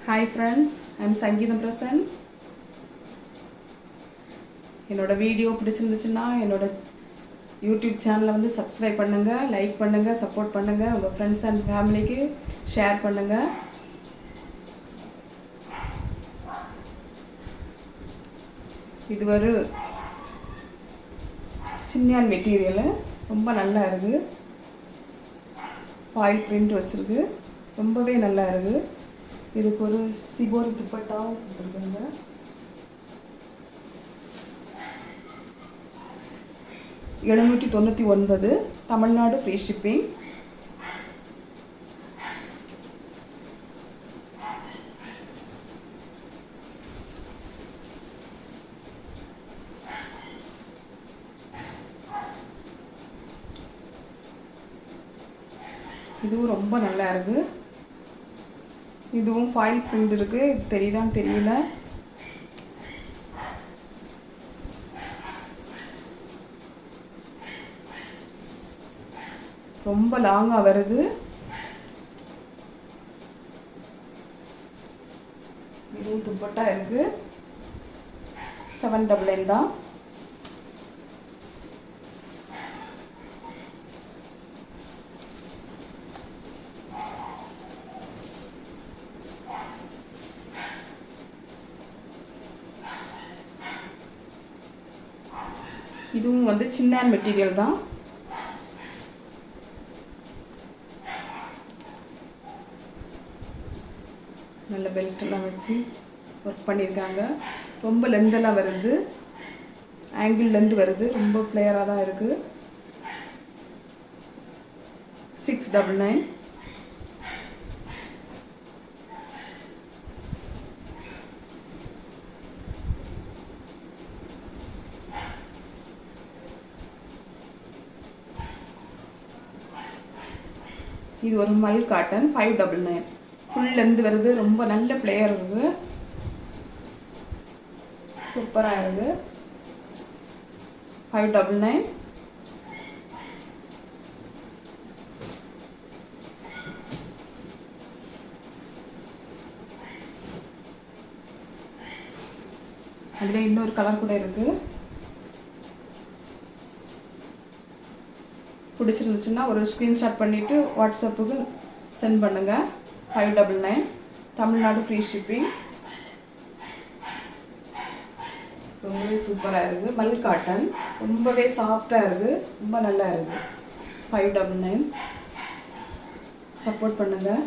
Hi friends, I'm Sangeetham Presents. என்னோட video பிடிச்சிருந்துச்சுன்னா என்னோட யூடியூப் சேனலை வந்து சப்ஸ்கிரைப் பண்ணுங்க, லைக் பண்ணுங்க, சப்போர்ட் பண்ணுங்க, உங்க ஃப்ரெண்ட்ஸ் அண்ட் ஃபேமிலிக்கு ஷேர் பண்ணுங்க. இது ஒரு சின்னியான் மெட்டீரியல், ரொம்ப நல்லா இருக்கு. ஃபாயில் பிரிண்ட் வச்சிருக்கு, ரொம்பவே நல்லா இருக்கு. இதுக்கு ஒரு சிபோரி துப்பட்டாவும் கொடுத்துருக்காங்க. $799 தமிழ்நாடு ஃப்ரீ ஷிப்பிங். இதுவும் ரொம்ப நல்லா இருக்கு. இதுவும் ஃபாயில் பிரிண்ட் இருக்கு, தெரியுதான்னு தெரியல. ரொம்ப லாங்கா வருது. இதுவும் துப்பட்டா இருக்கு. 799 தான். இதுவும் வந்து சின்ன மெட்டீரியல் தான். நல்ல பெல்ட் எல்லாம் வச்சு ஒர்க் பண்ணியிருக்காங்க. ரொம்ப லென்த்தெல்லாம் வருது, ஆங்கிள் லென்த் வருது, ரொம்ப ஃப்ளேயராக தான் இருக்கு. 699. இது ஒரு மல் காட்டன் 599. ஃபுல் லென்த் வருது, ரொம்ப நல்ல பிளேயர் இருக்கு, சூப்பராக இருக்கு. 599. அதில் இன்னொரு கலர் கூட இருக்கு. பிடிச்சிருந்துச்சுன்னா ஒரு ஸ்க்ரீன்ஷாட் பண்ணிவிட்டு வாட்ஸ்அப்புக்கு சென்ட் பண்ணுங்கள். 599 தமிழ்நாடு ஃப்ரீ ஷிப்பிங். ரொம்பவே சூப்பராக இருக்குது. மல் காட்டன், ரொம்பவே சாஃப்டாக இருக்குது, ரொம்ப நல்லா இருக்குது. 599. சப்போர்ட் பண்ணுங்கள்.